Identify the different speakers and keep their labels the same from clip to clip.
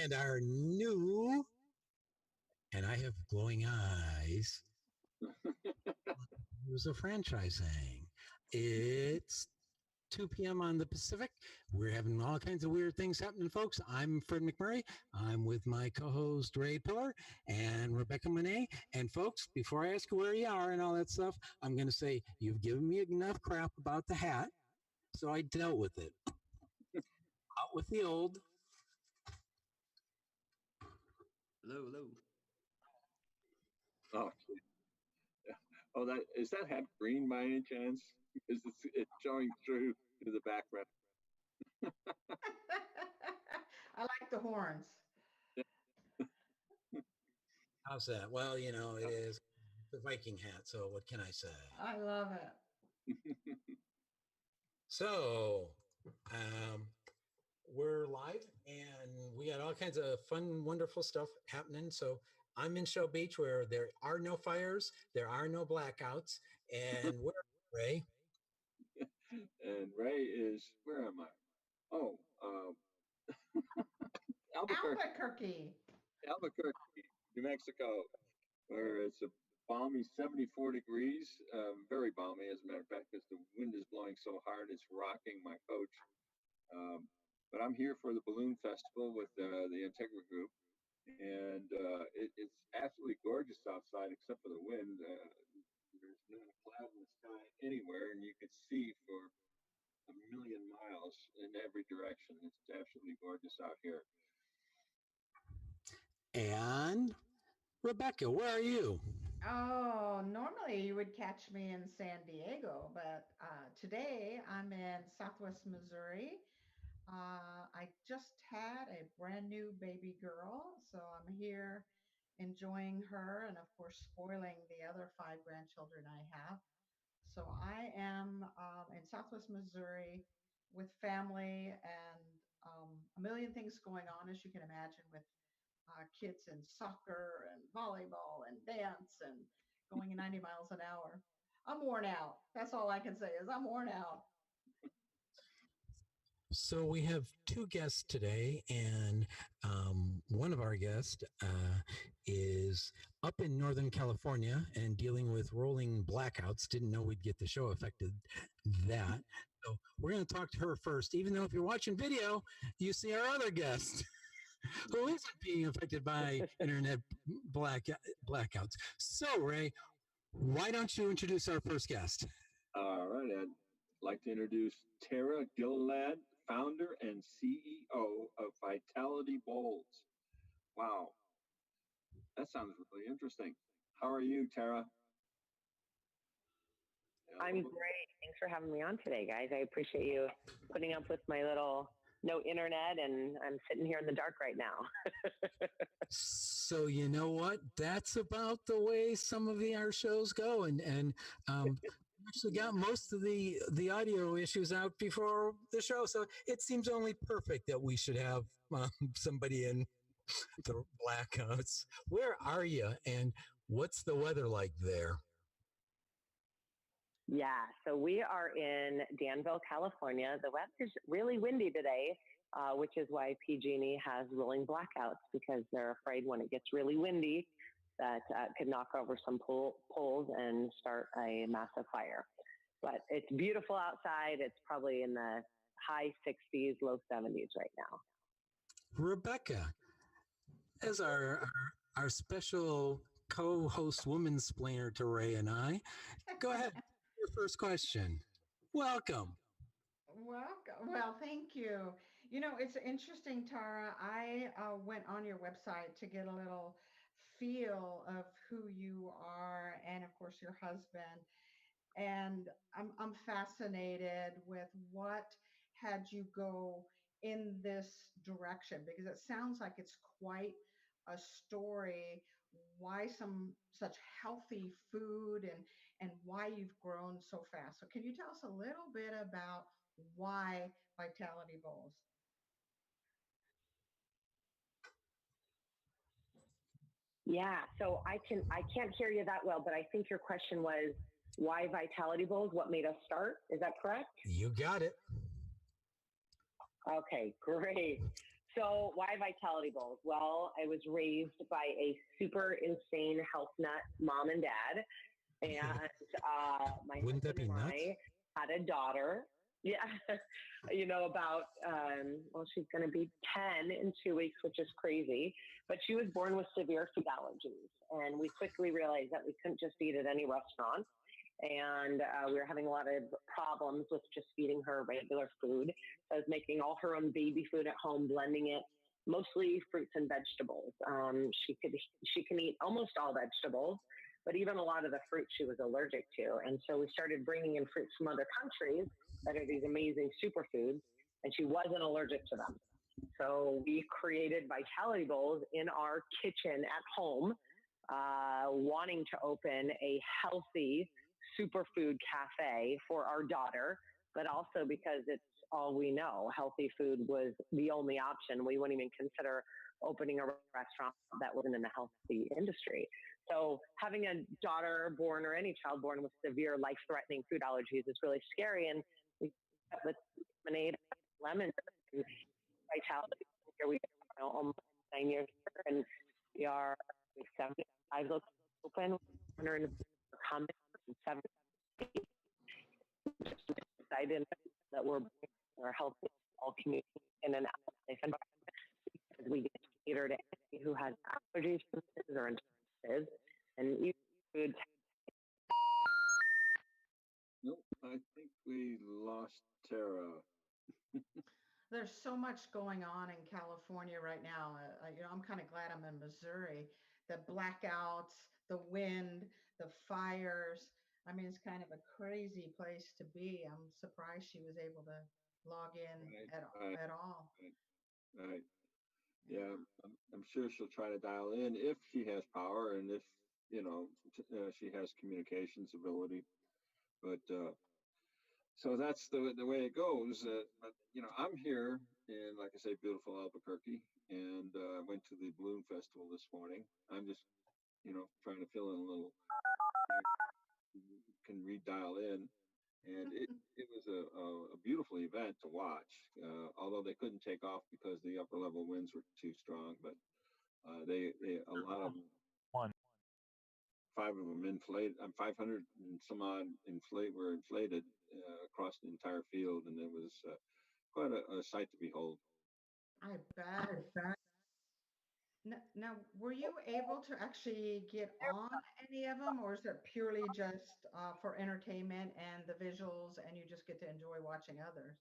Speaker 1: And our new, and I have glowing eyes, who's a franchising. It's 2 p.m. on the Pacific. We're having all kinds of weird things happening, folks. I'm Fred McMurray. I'm with my co-host Ray Pillar and Rebecca Monet. And folks, before I ask you where you are and all that stuff, I'm going to say you've given me enough crap about the hat, so I dealt with it. Out with the old.
Speaker 2: Hello, hello.
Speaker 3: Oh, yeah. Oh, that is that hat green by any chance? Because it's showing through to the background.
Speaker 4: I like the horns.
Speaker 1: How's that? Well, you know, it is the Viking hat, so what can I say?
Speaker 4: I love it.
Speaker 1: So, we're live and we got all kinds of fun, wonderful stuff happening. So I'm in Shell Beach where there are no fires, there are no blackouts, and where Ray?
Speaker 3: And Ray is, where am I? Oh,
Speaker 4: Albuquerque.
Speaker 3: Albuquerque, New Mexico, where it's a balmy 74 degrees, very balmy as a matter of fact, because the wind is blowing so hard it's rocking my coach. But I'm here for the balloon festival with the Integra group, and it's absolutely gorgeous outside except for the wind. There's not a cloud in the sky anywhere, and you could see for a million miles in every direction. It's absolutely gorgeous out here.
Speaker 1: And Rebecca, where are you?
Speaker 4: Oh, normally you would catch me in San Diego, but today I'm in Southwest Missouri. I just had a brand new baby girl, so I'm here enjoying her and, of course, spoiling the other 5 grandchildren I have. So I am in Southwest Missouri with family and a million things going on, as you can imagine, with kids in soccer and volleyball and dance and going 90 miles an hour. I'm worn out. That's all I can say is I'm worn out.
Speaker 1: So we have 2 guests today, and one of our guests is up in Northern California and dealing with rolling blackouts. Didn't know we'd get the show affected that. So we're going to talk to her first, even though if you're watching video, you see our other guest who isn't being affected by internet blackouts. So, Ray, why don't you introduce our first guest?
Speaker 3: All right, I'd like to introduce Tara Gilliland, founder and CEO of Vitality Bowls. Wow, that sounds really interesting. How are you, Tara?
Speaker 5: I'm great. Thanks for having me on today, guys. I appreciate you putting up with my little no internet, and I'm sitting here in the dark right now.
Speaker 1: So you know what? That's about the way some of our shows go, and actually got most of the audio issues out before the show, so it seems only perfect that we should have somebody in the blackouts. Where are you, and what's the weather like there?
Speaker 5: Yeah, so we are in Danville, California. The weather's really windy today, which is why PG&E has rolling blackouts, because they're afraid when it gets really windy that could knock over some poles and start a massive fire. But it's beautiful outside. It's probably in the high 60s, low 70s right now.
Speaker 1: Rebecca, as our special co-host woman splainer to Ray and I, go ahead. Your first question. Welcome.
Speaker 4: Welcome. Well, thank you. You know, it's interesting, Tara. I went on your website to get a little feel of who you are and, of course, your husband. And I'm fascinated with what had you go in this direction, because it sounds like it's quite a story, why such healthy food and why you've grown so fast. So can you tell us a little bit about why Vitality Bowls?
Speaker 5: Yeah, so I can't hear you that well, but I think your question was why Vitality Bowls? What made us start? Is that correct?
Speaker 1: You got it.
Speaker 5: Okay, great. So why Vitality Bowls? Well, I was raised by a super insane health nut mom and dad. And my
Speaker 1: Wouldn't that
Speaker 5: husband
Speaker 1: be
Speaker 5: and
Speaker 1: nuts?
Speaker 5: I had a daughter. Yeah, about, she's going to be 10 in 2 weeks, which is crazy. But she was born with severe food allergies. And we quickly realized that we couldn't just eat at any restaurant. And we were having a lot of problems with just feeding her regular food. I was making all her own baby food at home, blending it, mostly fruits and vegetables. She can eat almost all vegetables, but even a lot of the fruit she was allergic to. And so we started bringing in fruits from other countries that are these amazing superfoods, and she wasn't allergic to them. So we created Vitality Bowls in our kitchen at home, wanting to open a healthy superfood cafe for our daughter, but also because it's all we know. Healthy food was the only option. We wouldn't even consider opening a restaurant that wasn't in the healthy industry. So having a daughter born or any child born with severe life-threatening food allergies is really scary. And we with Monet, lemon, and Vitality. Here we are, almost 9 years later, and we are 75 locations open, 100 comments, and 7 states. Just excited that we're helping all communities in an safe environment because we get to cater to anybody who has allergies or intolerances and eat food.
Speaker 3: Nope, I think we lost Tara.
Speaker 4: There's so much going on in California right now. I'm kind of glad I'm in Missouri. The blackouts, the wind, the fires. I mean, it's kind of a crazy place to be. I'm surprised she was able to log in at all.
Speaker 3: Right. Yeah, I'm sure she'll try to dial in if she has power and if she has communications ability. But so that's the way it goes. But I'm here in, like I say, beautiful Albuquerque, and went to the Balloon Festival this morning. I'm just trying to fill in a little. Can redial in, and it was a beautiful event to watch. Although they couldn't take off because the upper level winds were too strong, but they a lot of them, 5 of them inflated. 500 and some odd were inflated across the entire field, and it was quite a sight to behold.
Speaker 4: I bet. Now, were you able to actually get on any of them, or is it purely just for entertainment and the visuals, and you just get to enjoy watching others?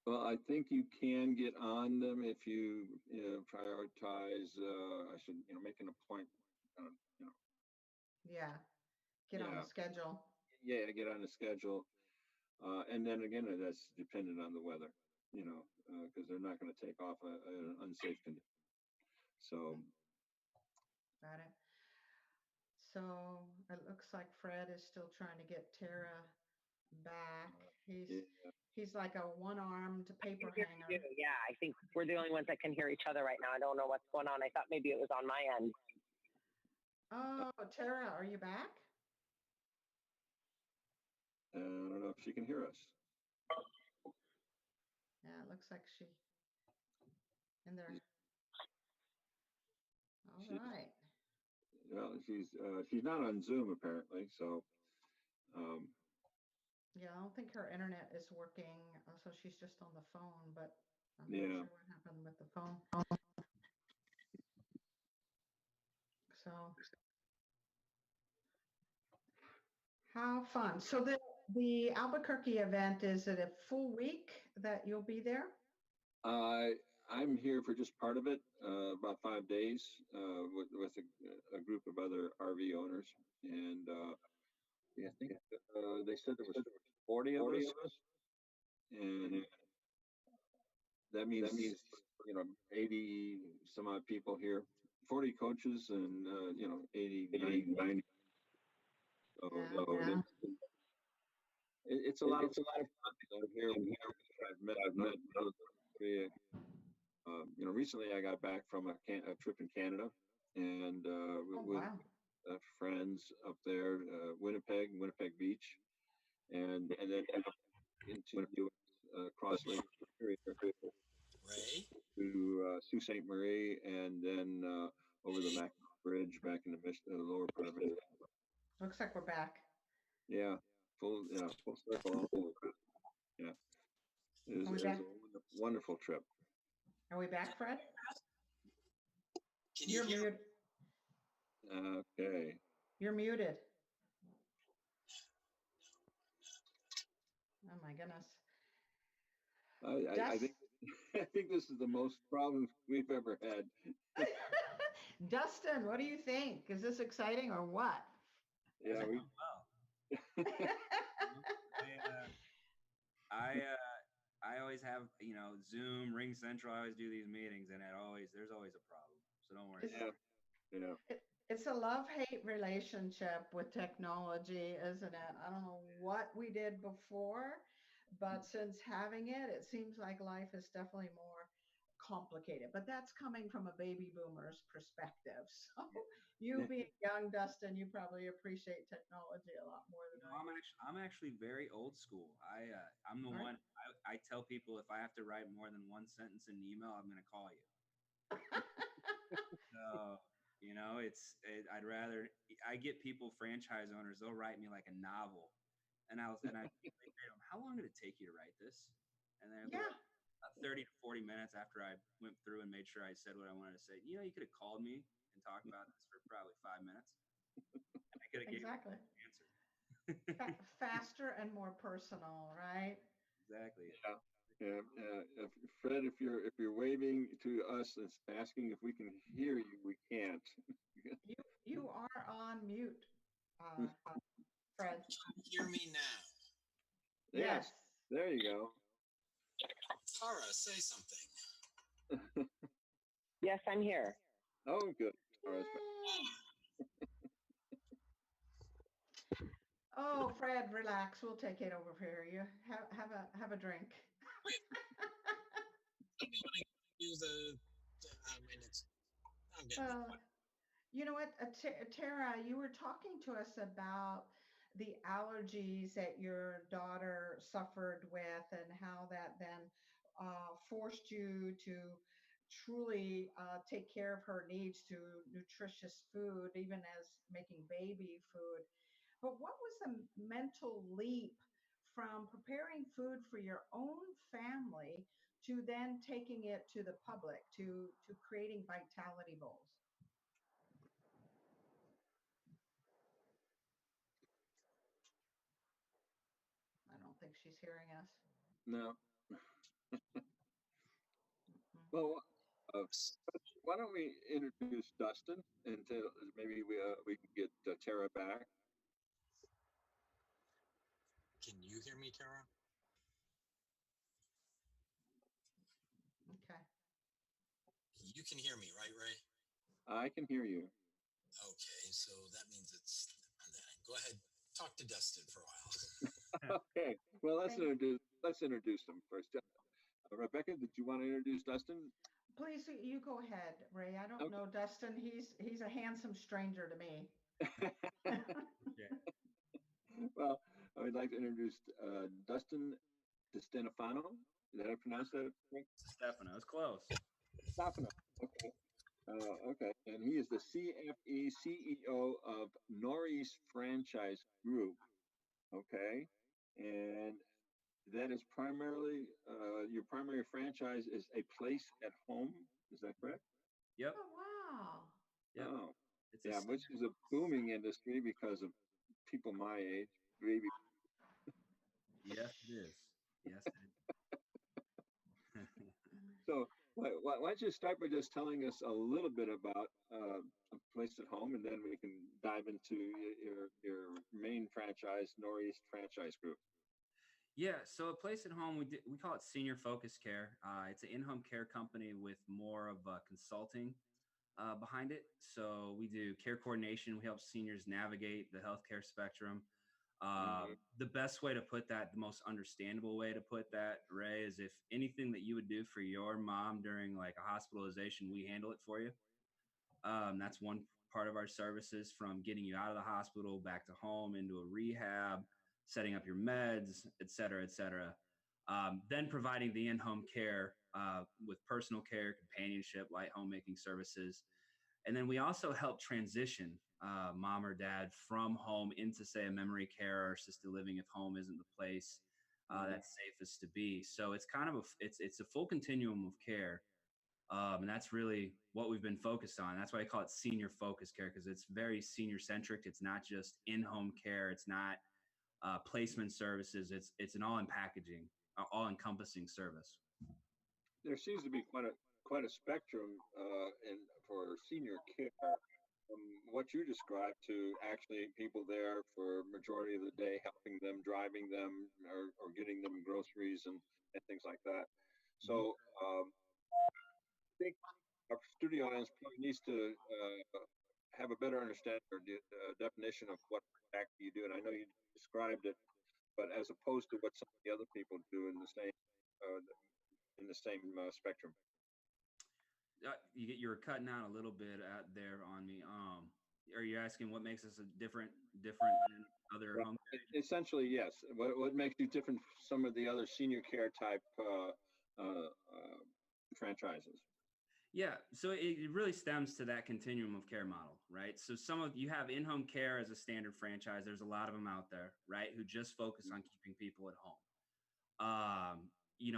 Speaker 3: Well, I think you can get on them if you prioritize. I should make an appointment.
Speaker 4: Yeah, get on the schedule.
Speaker 3: Yeah, get on the schedule. And then again, that's dependent on the weather, because they're not going to take off an unsafe condition. So.
Speaker 4: Got it. So it looks like Fred is still trying to get Tara back. He's like a one-armed paper hanger.
Speaker 5: Yeah, I think we're the only ones that can hear each other right now. I don't know what's going on. I thought maybe it was on my end.
Speaker 4: Oh, Tara, are you back?
Speaker 3: I don't know if she can hear us.
Speaker 4: Yeah, it looks like she in there. All right.
Speaker 3: Well, she's not on Zoom apparently, so.
Speaker 4: Yeah, I don't think her internet is working, so she's just on the phone. But I'm not sure what happened with the phone. So, how fun! So the Albuquerque event, is it a full week that you'll be there?
Speaker 3: I'm here for just part of it, about 5 days, with a group of other RV owners, and I think they said there was 40 of us, and that means 80 some odd people here, 40 coaches, and 80, 90. So it's a lot of fun. I'm here. I've met recently I got back from a trip in Canada, and with friends up there, Winnipeg Beach, and then into Cross Lake Superior to Sault St. Marie, and then over the Mac Bridge back in the lower part of it.
Speaker 4: Looks like we're back.
Speaker 3: Yeah, full circle all over. Yeah, it was a wonderful trip.
Speaker 4: Are we back, Fred?
Speaker 2: Can you hear?
Speaker 4: Muted.
Speaker 3: Okay.
Speaker 4: You're muted. Oh my goodness.
Speaker 3: I think I think this is the most problems we've ever had.
Speaker 4: Dustin, what do you think? Is this exciting or what?
Speaker 3: Yeah,
Speaker 6: well. I always have, Zoom, Ring Central. I always do these meetings, and there's always a problem. So don't worry.
Speaker 4: It's a love-hate relationship with technology, isn't it? I don't know what we did before, but since having it, it seems like life is definitely more complicated. But that's coming from a baby boomer's perspective. So you being young, Dustin, you probably appreciate technology a lot more than I do.
Speaker 6: I'm actually very old school. I'm the one. I tell people if I have to write more than one sentence in an email, I'm going to call you. So I'd rather. I get people, franchise owners, they'll write me like a novel, and I say, how long did it take you to write this? And they're like, 30 to 40 minutes after I went through and made sure I said what I wanted to say. You could have called me and talked about this for probably 5 minutes. And I could have given you an answer.
Speaker 4: Faster and more personal, right?
Speaker 6: Exactly.
Speaker 3: Yeah. Fred, if you're waving to us and asking if we can hear you, we can't.
Speaker 4: You are on mute, Fred.
Speaker 2: Can you hear me now?
Speaker 3: Yes. There you go.
Speaker 2: Tara, say something.
Speaker 5: Yes, I'm here.
Speaker 3: Oh, good.
Speaker 4: Oh, Fred, relax. We'll take it over for you. Have a drink. You know what, Tara, you were talking to us about the allergies that your daughter suffered with and how that then forced you to truly take care of her needs to nutritious food, even as making baby food. But what was the mental leap from preparing food for your own family to then taking it to the public, to creating vitality bowls? I don't think she's hearing us.
Speaker 3: No. Well, why don't we introduce Dustin until maybe we can get Tara back.
Speaker 2: Can you hear me, Tara?
Speaker 4: Okay.
Speaker 2: You can hear me, right, Ray?
Speaker 3: I can hear you.
Speaker 2: Okay, so that means it's on that end. Go ahead, talk to Dustin for a while.
Speaker 3: Okay. Well, let's introduce him first. Rebecca, did you want to introduce Dustin?
Speaker 4: Please, you go ahead, Ray. I don't know Dustin. He's a handsome stranger to me.
Speaker 3: Well, I would like to introduce Dustin Distefano. Did I pronounce that right?
Speaker 6: Stefano, it's close.
Speaker 3: Stefano. Okay. Okay. And he is the CFE CEO of NorEast Franchise Group. Okay. And that is primarily your primary franchise is A Place at Home. Is that correct?
Speaker 6: Yep.
Speaker 4: Oh, wow.
Speaker 6: Yep.
Speaker 3: Oh, yeah, which is a booming industry because of people my age, baby.
Speaker 6: Yes, it is. Yes, it is.
Speaker 3: So why don't you start by just telling us a little bit about A Place at Home, and then we can dive into your main franchise, NorEast Franchise Group.
Speaker 6: Yeah, so A Place at Home, we call it senior focused care. It's an in-home care company with more of consulting behind it. So we do care coordination. We help seniors navigate the healthcare spectrum. The best way to put that, the most understandable way to put that, Ray, is if anything that you would do for your mom during like a hospitalization, we handle it for you. That's one part of our services, from getting you out of the hospital, back to home, into a rehab, setting up your meds, et cetera, et cetera. Then providing the in-home care with personal care, companionship, light homemaking services. And then we also help transition mom or dad from home into, say, a memory care or assisted living if home isn't the place that's safest to be. So it's kind of it's a full continuum of care. And that's really what we've been focused on. That's why I call it senior focused care, because it's very senior centric. It's not just in-home care. It's not placement services. It's an all encompassing service.
Speaker 3: There seems to be quite a spectrum for senior care. From what you described to actually people there for majority of the day, helping them, driving them, or getting them groceries and things like that. So I think our studio audience probably needs to have a better understanding or definition of what exactly you do. And I know you described it, but as opposed to what some of the other people do in the same spectrum.
Speaker 6: You were cutting out a little bit out there on me. Are you asking what makes us different than other home care?
Speaker 3: Essentially, yes. What makes you different from some of the other senior care type franchises?
Speaker 6: Yeah, so it really stems to that continuum of care model, right? So you have in-home care as a standard franchise. There's a lot of them out there, right, who just focus on keeping people at home.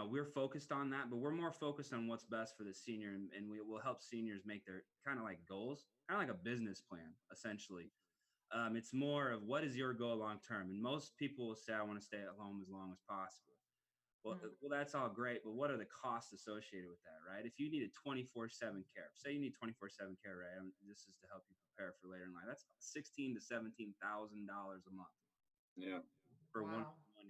Speaker 6: We're focused on that, but we're more focused on what's best for the senior, and we will help seniors make their kind of like goals, kind of like a business plan, essentially. It's more of what is your goal long term, and most people will say, I want to stay at home as long as possible. Well, that's all great, but what are the costs associated with that, right? If you need a 24/7 care, say you need 24/7 care, right? This is to help you prepare for later in life. That's $16,000 to $17,000 a month.
Speaker 3: Yeah.
Speaker 6: For one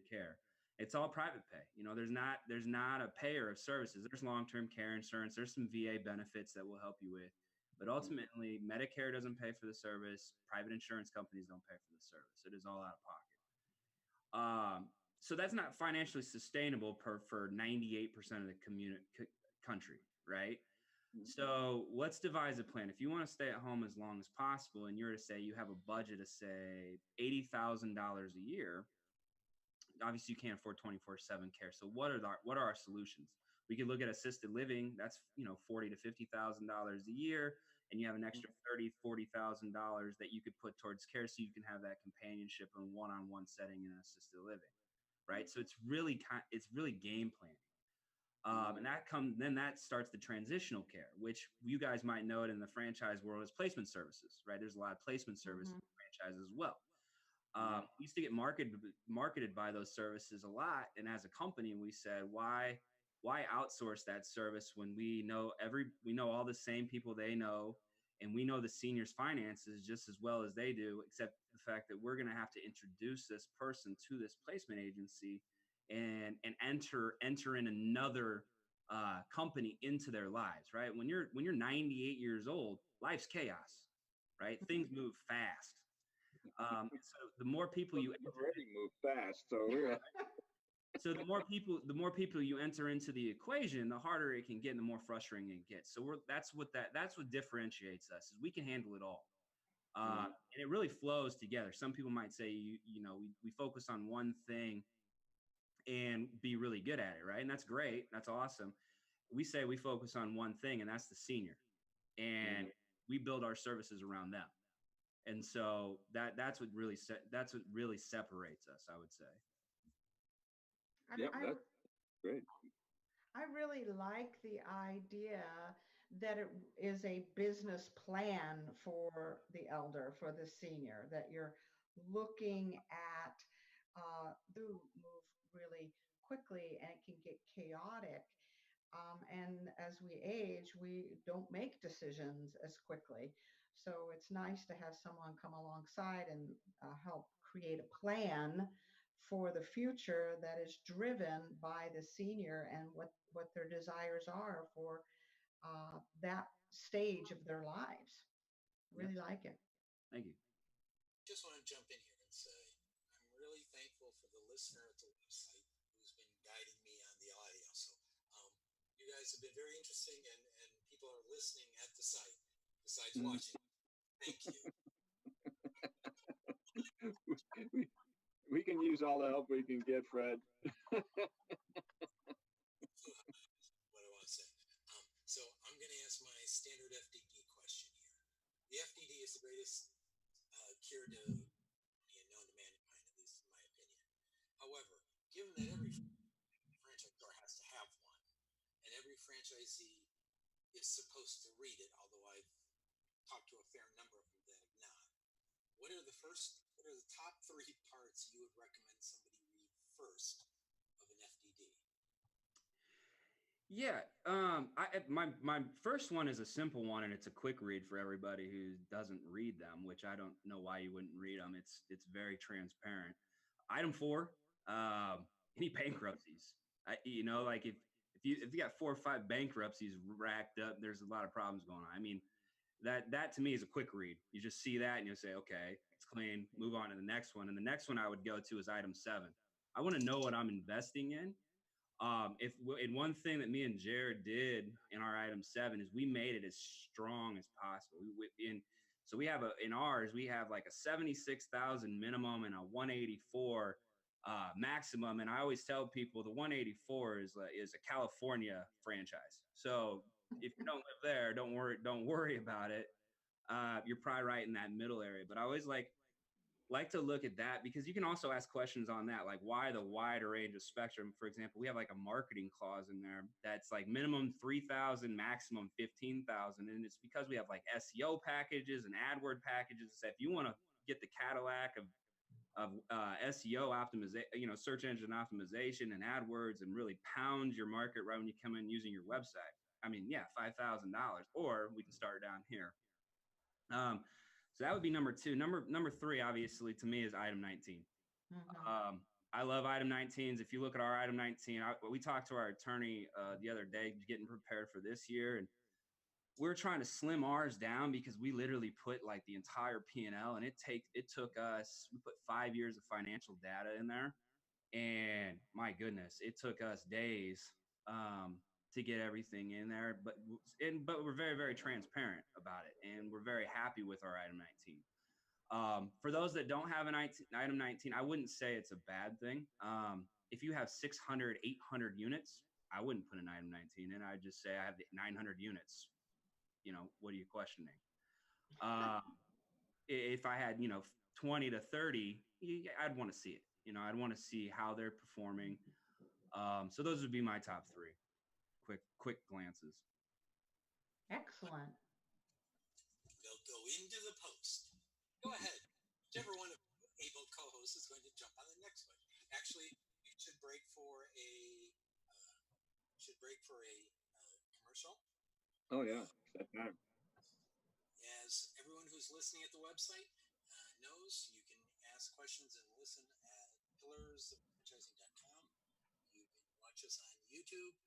Speaker 6: care. It's all private pay. There's not a payer of services. There's long-term care insurance. There's some VA benefits that will help you with, but ultimately Medicare doesn't pay for the service. Private insurance companies don't pay for the service. It is all out of pocket. So that's not financially sustainable for 98% of the country, right? So let's devise a plan. If you want to stay at home as long as possible, and you're to say you have a budget of say $80,000 a year, obviously you can't afford 24/7 care. So what are our solutions? We could look at assisted living. That's $40,000 to $50,000 a year, and you have an extra $30,000 to $40,000 that you could put towards care, so you can have that companionship and one-on-one setting in assisted living. Right. So it's really game planning. And then that starts the transitional care, which you guys might know it in the franchise world as placement services, right? There's a lot of placement services in franchise as well. We used to get marketed by those services a lot. And as a company, we said, why outsource that service when we know all the same people they know, and we know the seniors' finances just as well as they do, except the fact that we're going to have to introduce this person to this placement agency and enter in another company into their lives, right? When you're 98 years old, life's chaos, right? Things move fast. So the more people you
Speaker 3: already move fast, so we're
Speaker 6: So the more people you enter into the equation, the harder it can get and the more frustrating it gets. So that's what differentiates us, is we can handle it all. And it really flows together. Some people might say, we focus on one thing and be really good at it, right? And that's great. That's awesome. We say we focus on one thing, and that's the senior. And we build our services around them. And so that's what really separates us, I would say.
Speaker 3: Yeah, that's great.
Speaker 4: I really like the idea that it is a business plan for the elder, for the senior, that you're looking at do move really quickly, and it can get chaotic. And as we age, we don't make decisions as quickly. So it's nice to have someone come alongside and help create a plan for the future that is driven by the senior and what their desires are for that stage of their lives. Really like it.
Speaker 6: Thank you.
Speaker 2: Just want to jump in here and say I'm really thankful for the listener at the website who's been guiding me on the audio. So you guys have been very interesting, and people are listening at the site besides watching. Thank you.
Speaker 3: We can use all the help we can get, Fred.
Speaker 2: biggest cure to known to mankind, at least in my opinion. However, given that every franchise store has to have one, and every franchisee is supposed to read it, although I've talked to a fair number of them that have not, what are the top 3 parts you would recommend somebody read first of an FDD?
Speaker 6: Yeah, my first one is a simple one, and it's a quick read for everybody who doesn't read them, which I don't know why you wouldn't read them. It's very transparent. Item 4, any bankruptcies. Like if you got 4 or 5 bankruptcies racked up, there's a lot of problems going on. I mean, that to me is a quick read. You just see that and you say, okay, it's clean. Move on to the next one. And the next one I would go to is item 7. I want to know what I'm investing in. And one thing that me and Jared did in our item 7 is we made it as strong as possible. So we have in ours, we have like a 76,000 minimum and a 184 maximum. And I always tell people the 184 is a California franchise. So if you don't live there, don't worry about it. You're probably right in that middle area. But I always like to look at that, because you can also ask questions on that, like why the wider range of spectrum. For example, we have like a marketing clause in there that's like minimum 3,000, maximum 15,000, and it's because we have like SEO packages and AdWord packages. So if you want to get the Cadillac of SEO optimization, search engine optimization and AdWords, and really pound your market right when you come in using your website, I mean, yeah, $5,000, or we can start down here. So that would be number 2. Number 3, obviously, to me, is item 19. Mm-hmm. I love item 19s. If you look at our item 19, we talked to our attorney the other day, getting prepared for this year, and we're trying to slim ours down because we literally put like the entire P&L, and it took us, we put 5 years of financial data in there, and my goodness, it took us days to get everything in there, but we're very, very transparent about it, and we're very happy with our item 19. For those that don't have an item 19, I wouldn't say it's a bad thing. If you have 600, 800 units, I wouldn't put an item 19 in. I'd just say I have 900 units. What are you questioning? If I had, 20 to 30, I'd want to see it. I'd want to see how they're performing. So those would be my top 3. Quick glances.
Speaker 4: Excellent.
Speaker 2: They'll go into the post. Go ahead. Whichever one of able co-hosts is going to jump on the next one. Actually, you should break for a commercial.
Speaker 3: Oh yeah, that time.
Speaker 2: As everyone who's listening at the website knows, you can ask questions and listen at pillarsofranchising.com. You can watch us on YouTube,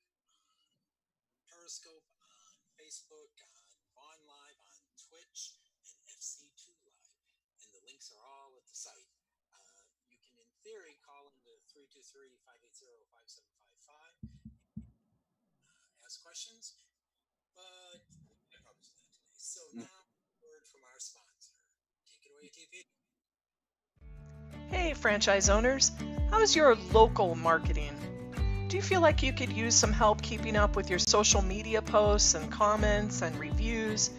Speaker 2: Periscope, on Facebook, on Vaughn Live, on Twitch, and FC2 Live. And the links are all at the site. You can, in theory, call into 323-580-5755, ask questions, but I probably do that today. So now, a word from our sponsor. Take it away, TP.
Speaker 7: Hey, franchise owners. How's your local marketing? Do you feel like you could use some help keeping up with your social media posts and comments and reviews?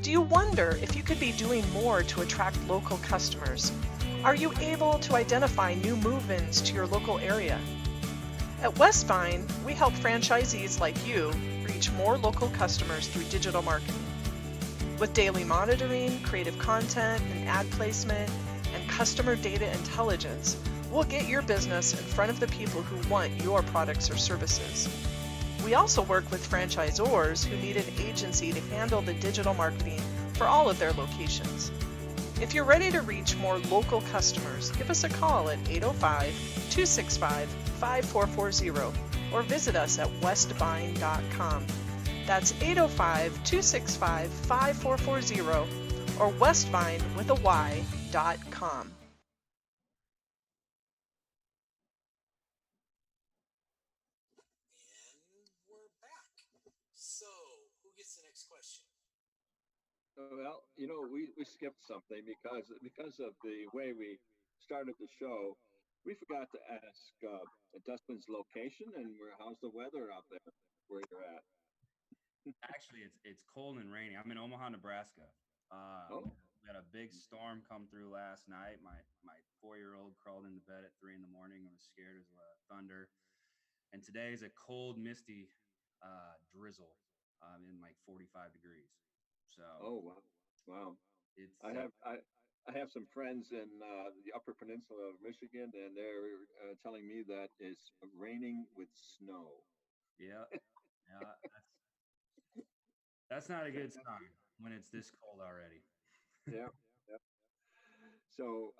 Speaker 7: Do you wonder if you could be doing more to attract local customers? Are you able to identify new move-ins to your local area? At Westvyne, we help franchisees like you reach more local customers through digital marketing. With daily monitoring, creative content, and ad placement, and customer data intelligence, we'll get your business in front of the people who want your products or services. We also work with franchisors who need an agency to handle the digital marketing for all of their locations. If you're ready to reach more local customers, give us a call at 805-265-5440 or visit us at westvyne.com. That's 805-265-5440 or westvyne.com.
Speaker 3: Well, we skipped something because of the way we started the show. We forgot to ask Dustin's location and how's the weather out there where you're at.
Speaker 6: Actually, it's cold and rainy. I'm in Omaha, Nebraska. We had a big storm come through last night. My 4-year-old crawled into bed at 3 in the morning and was scared as thunder. And today is a cold, misty drizzle in like 45 degrees. So
Speaker 3: Oh, wow. Wow.
Speaker 6: it's
Speaker 3: I have some friends in the Upper Peninsula of Michigan, and they're telling me that it's raining with snow.
Speaker 6: yeah, yeah. That's not a good sign when it's this cold already.
Speaker 3: Yeah. Yeah. So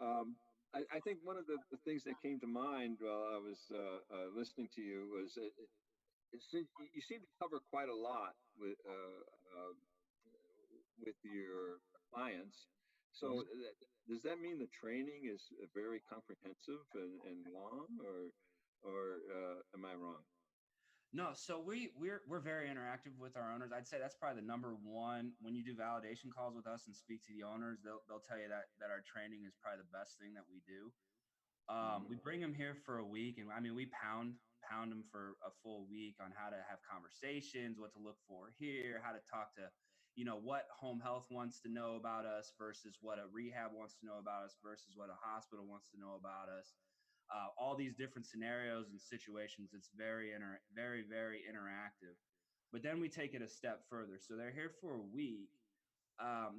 Speaker 3: I think one of the things that came to mind while I was listening to you was you seem to cover quite a lot with your clients. So does that mean the training is very comprehensive and long, or am I wrong?
Speaker 6: No, so we're very interactive with our owners. I'd say that's probably the number one. When you do validation calls with us and speak to the owners, they'll tell you that our training is probably the best thing that we do. We bring them here for a week, and I mean we pound them for a full week on how to have conversations, what to look for here, how to talk to, what home health wants to know about us versus what a rehab wants to know about us versus what a hospital wants to know about us. All these different scenarios and situations. It's very, very interactive. But then we take it a step further. So they're here for a week.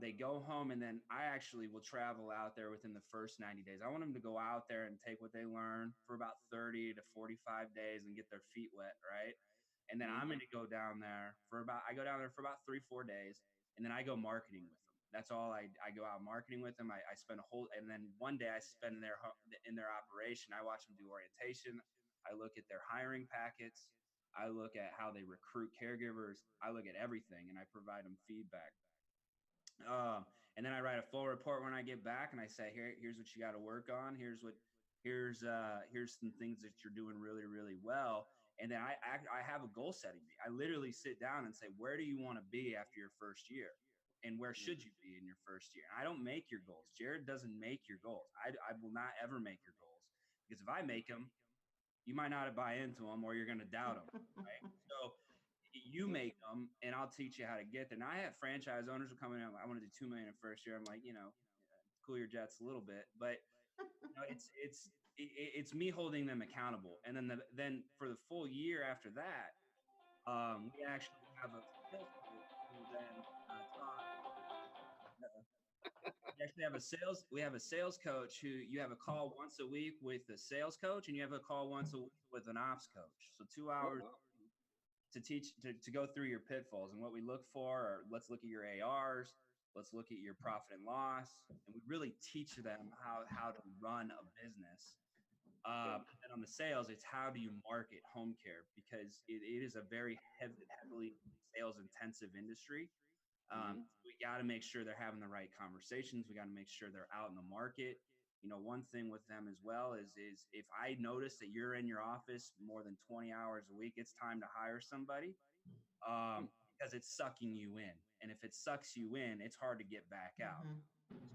Speaker 6: They go home, and then I actually will travel out there within the first 90 days. I want them to go out there and take what they learn for about 30 to 45 days and get their feet wet, right? And then I'm going to go down there I go down there for about 3-4 days, and then I go marketing with them. That's all. I go out marketing with them. I spend and then one day I spend in their operation. I watch them do orientation. I look at their hiring packets. I look at how they recruit caregivers. I look at everything, and I provide them feedback. And then I write a full report when I get back, and I say, here's what you got to work on. Here's some things that you're doing really, really well. And then I have a goal setting meeting. I literally sit down and say, where do you want to be after your first year? And where should you be in your first year? And I don't make your goals. Jared doesn't make your goals. I will not ever make your goals, because if I make them, you might not buy into them, or you're going to doubt them. Right? So you make them, and I'll teach you how to get there. Now I have franchise owners who come in. I want to do $2 million in first year. I'm like, cool your jets a little bit, but it's me holding them accountable. And then for the full year after that, we actually have a sales coach who then we have a sales coach who you have a call once a week with the sales coach, and you have a call once a week with an ops coach. So 2 hours to teach to go through your pitfalls and what we look for. Or let's look at your ARs. Let's look at your profit and loss, and we really teach them how to run a business. And on the sales, it's how do you market home care, because it is a very heavily sales intensive industry. We got to make sure they're having the right conversations. We got to make sure they're out in the market. One thing with them as well is if I notice that you're in your office more than 20 hours a week, it's time to hire somebody, because it's sucking you in. And if it sucks you in, it's hard to get back out.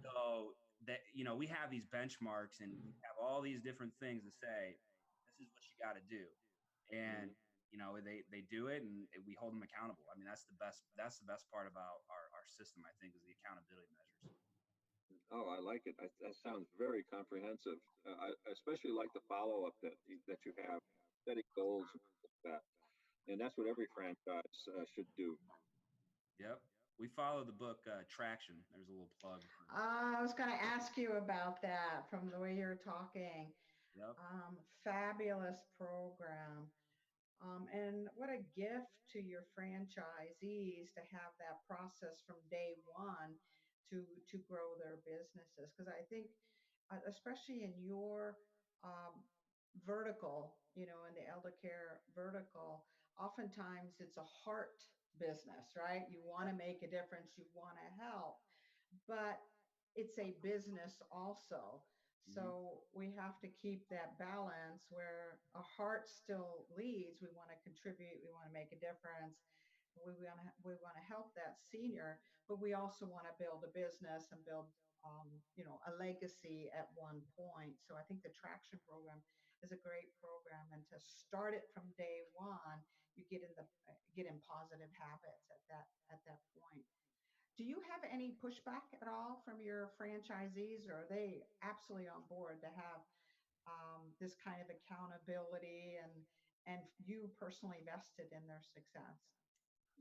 Speaker 6: So that, we have these benchmarks, and we have all these different things to say, this is what you got to do. And they do it, and we hold them accountable. I mean, that's the best part about our system, I think, is the accountability measures.
Speaker 3: Oh, I like it. That sounds very comprehensive. I especially like the follow-up that you have, setting goals and things like that. And that's what every franchise should do.
Speaker 6: Yep. We follow the book Traction. There's a little plug.
Speaker 4: I was going to ask you about that from the way you're talking.
Speaker 6: Yep.
Speaker 4: Fabulous program. And what a gift to your franchisees to have that process from day one to grow their businesses. Because I think, especially in your vertical, in the elder care vertical, oftentimes it's a heart business, right? You want to make a difference, you want to help, but it's a business also. So we have to keep that balance where a heart still leads. We want to contribute. We want to make a difference. We want to help that senior, but we also want to build a business and build, a legacy at one point. So I think the Traction program is a great program, and to start it from day one, you get in positive habits at that point. Do you have any pushback at all from your franchisees, or are they absolutely on board to have this kind of accountability and you personally vested in their success?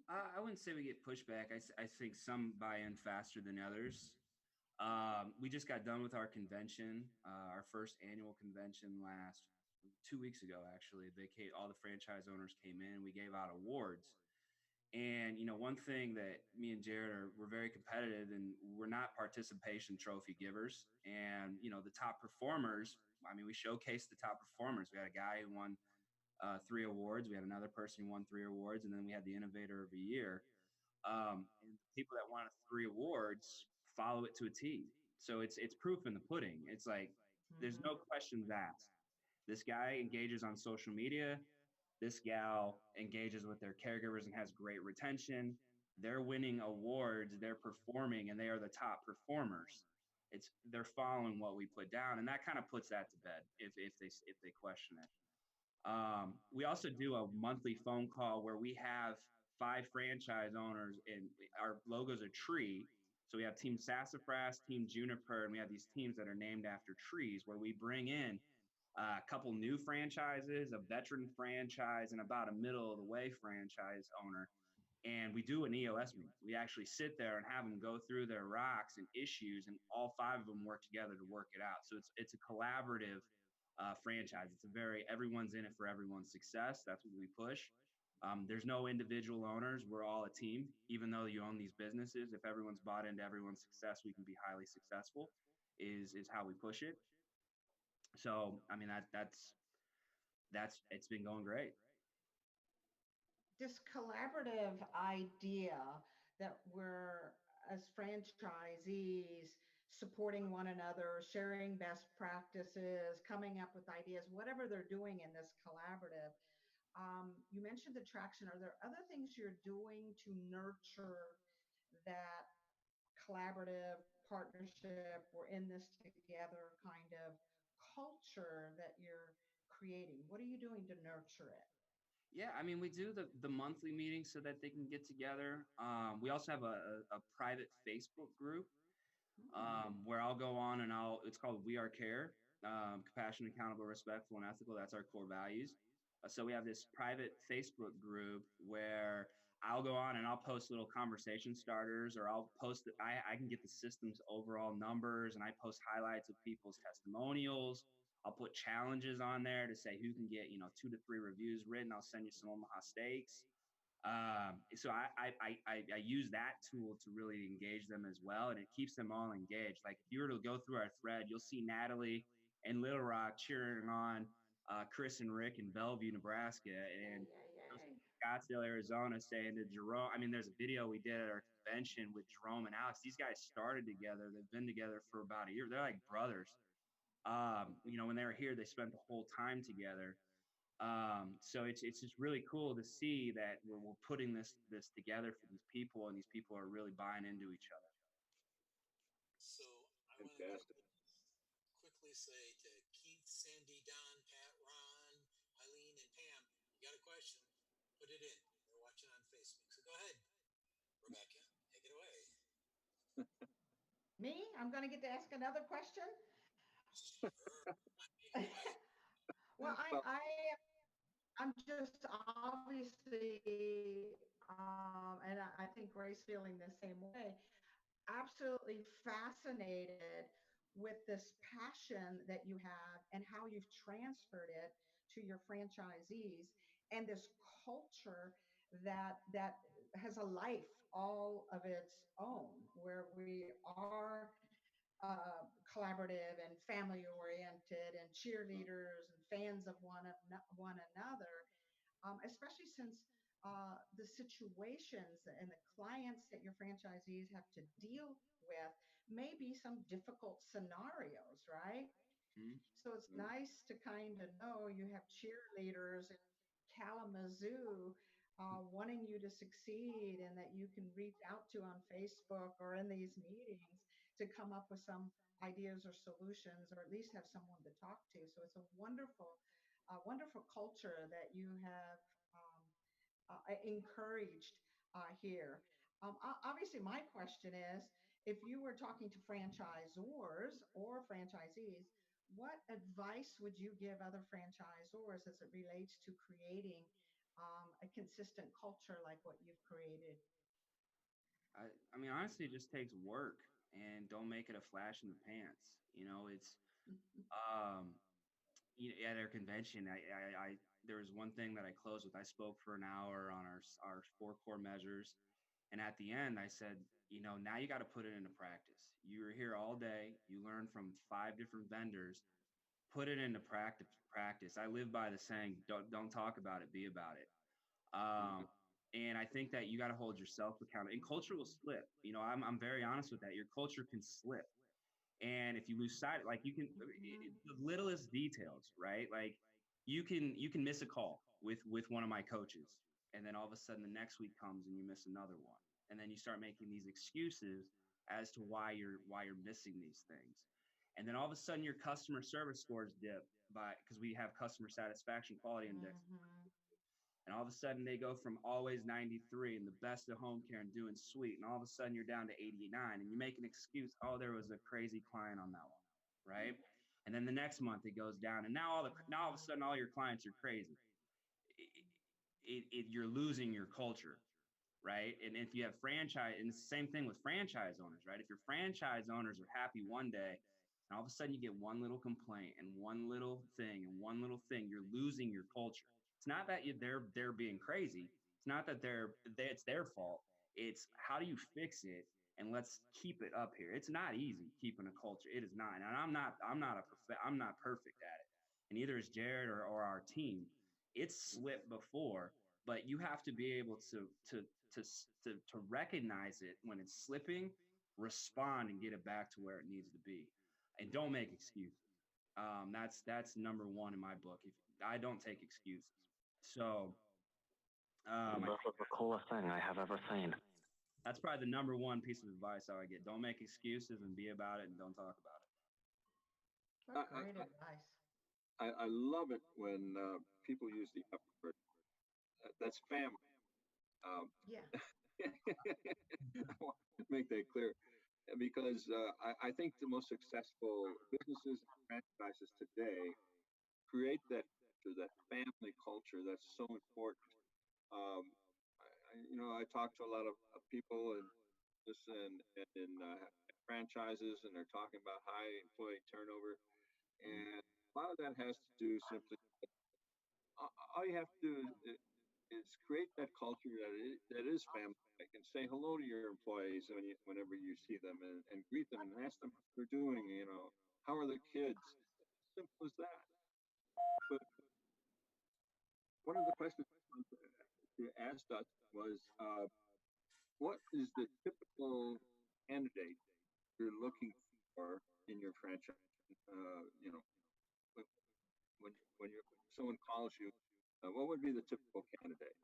Speaker 6: I wouldn't say we get pushback. I think some buy in faster than others. We just got done with our convention, our first annual convention last 2 weeks ago, actually. All the franchise owners came in. We gave out awards. And one thing that me and Jared we're very competitive, and we're not participation trophy givers. And the top performers. I mean, we showcased the top performers. We had a guy who won 3 awards. We had another person who won 3 awards, and then we had the Innovator of the Year. And the people that won 3 awards follow it to a T. So it's proof in the pudding. It's like there's
Speaker 4: Mm-hmm.
Speaker 6: no questions asked. This guy engages on social media. This gal engages with their caregivers and has great retention. They're winning awards. They're performing, and they are the top performers. They're following what we put down, and that kind of puts that to bed if they question it. We also do a monthly phone call where we have 5 franchise owners, and our logo's a tree. So we have Team Sassafras, Team Juniper, and we have these teams that are named after trees where we bring in a couple new franchises, a veteran franchise, and about a middle of the way franchise owner. And we do an EOS meeting. We actually sit there and have them go through their rocks and issues, and all 5 of them work together to work it out. So it's a collaborative franchise. Everyone's in it for everyone's success. That's what we push. There's no individual owners. We're all a team. Even though you own these businesses, if everyone's bought into everyone's success, we can be highly successful. Is how we push it. So I mean that's it's been going great.
Speaker 4: This collaborative idea that we're, as franchisees, supporting one another, sharing best practices, coming up with ideas, whatever they're doing in this collaborative. You mentioned attraction. Are there other things you're doing to nurture that collaborative partnership? We're in this together kind of culture that you're creating. What are you doing to nurture it?
Speaker 6: Yeah, I mean, we do the monthly meetings so that they can get together. We also have a private Facebook group
Speaker 4: Hmm.
Speaker 6: where I'll go on and it's called We Are Care, compassionate, accountable, respectful, and ethical. That's our core values. So we have this private Facebook group where I'll go on and I'll post little conversation starters, or I'll post that I can get the system's overall numbers, and I post highlights of people's testimonials. I'll put challenges on there to say who can get 2 to 3 reviews written. I'll send you some Omaha steaks. So I use that tool to really engage them as well, and it keeps them all engaged. Like if you were to go through our thread, you'll see Natalie and Little Rock cheering on Chris and Rick in Bellevue, Nebraska,
Speaker 4: Yay,
Speaker 6: and
Speaker 4: yay, yay.
Speaker 6: Scottsdale, Arizona, saying to Jerome. I mean, there's a video we did at our convention with Jerome and Alex. These guys started together. They've been together for about a year. They're like brothers. When they were here, they spent the whole time together. So it's just really cool to see that we're putting this together for these people, and these people are really buying into each other.
Speaker 2: So I want to
Speaker 3: Fantastic.
Speaker 2: quickly say to Keith, Sandy, Don, Pat, Ron, Eileen, and Pam, you got a question? Put it in. They're watching on Facebook. So go ahead, Rebecca, take it away.
Speaker 4: Me? I'm going to get to ask another question?
Speaker 2: Sure. Take it away.
Speaker 4: Well,
Speaker 3: Well,
Speaker 4: I'm just obviously, and I think Ray's feeling the same way, absolutely fascinated with this passion that you have and how you've transferred it to your franchisees, and this culture that has a life all of its own, where we are collaborative and family oriented and cheerleaders and fans of one another, especially since the situations and the clients that your franchisees have to deal with may be some difficult scenarios, right?
Speaker 6: Mhm.
Speaker 4: So it's nice to kind of know you have cheerleaders in Kalamazoo wanting you to succeed, and that you can reach out to on Facebook or in these meetings to come up with some ideas or solutions, or at least have someone to talk to. So it's a wonderful culture that you have encouraged here. Obviously, my question is, if you were talking to franchisors or franchisees, what advice would you give other franchisors as it relates to creating a consistent culture like what you've created?
Speaker 6: I mean, honestly, it just takes work, and don't make it a flash in the pants. It's um, at our convention, there was one thing that I closed with. I spoke for an hour on our four core measures, and at the end, I said, now you got to put it into practice. You were here all day. You learned from 5 different vendors. Put it into practice. I live by the saying, don't talk about it, be about it. And I think that you got to hold yourself accountable. And culture will slip. I'm very honest with that. Your culture can slip. And if you lose sight, like you can, the littlest details, right? Like you can miss a call with one of my coaches, and then all of a sudden the next week comes and you miss another one, and then you start making these excuses as to why you're missing these things, and then all of a sudden your customer service scores dip because we have customer satisfaction quality index.
Speaker 4: Mm-hmm.
Speaker 6: And all of a sudden they go from always 93 and the best of home care and doing sweet. And all of a sudden you're down to 89 and you make an excuse. Oh, there was a crazy client on that one. Right. And then the next month it goes down. And now all of a sudden all your clients are crazy. You're losing your culture. Right. And if you have franchise, and it's the same thing with franchise owners, right? If your franchise owners are happy one day, and all of a sudden you get one little complaint and one little thing and one little thing, you're losing your culture. It's not that they're being crazy. It's not that it's their fault. It's how do you fix it, and let's keep it up here. It's not easy keeping a culture. It is not, and I'm not perfect at it, and neither is Jared or our team. It's slipped before, but you have to be able to recognize it when it's slipping, respond, and get it back to where it needs to be, and don't make excuses. That's number one in my book. If I don't take excuses. So
Speaker 8: this is the coolest thing I have ever seen.
Speaker 6: That's probably the number one piece of advice I would get. Don't make excuses and be about it, and don't talk about it.
Speaker 4: What great advice.
Speaker 3: I love it when people use the F word. That's family.
Speaker 4: Yeah.
Speaker 3: I want to make that clear because I think the most successful businesses and franchises today create that family culture that's so important. I talk to a lot of people and in franchises, and they're talking about high employee turnover, and a lot of that has to do simply. All you have to do is create that culture that is family. And say hello to your employees whenever you see them, and greet them and ask them how they're doing. How are the kids? Simple as that. But one of the questions you asked us was, what is the typical candidate you're looking for in your franchise? When someone calls you, what would be the typical candidate?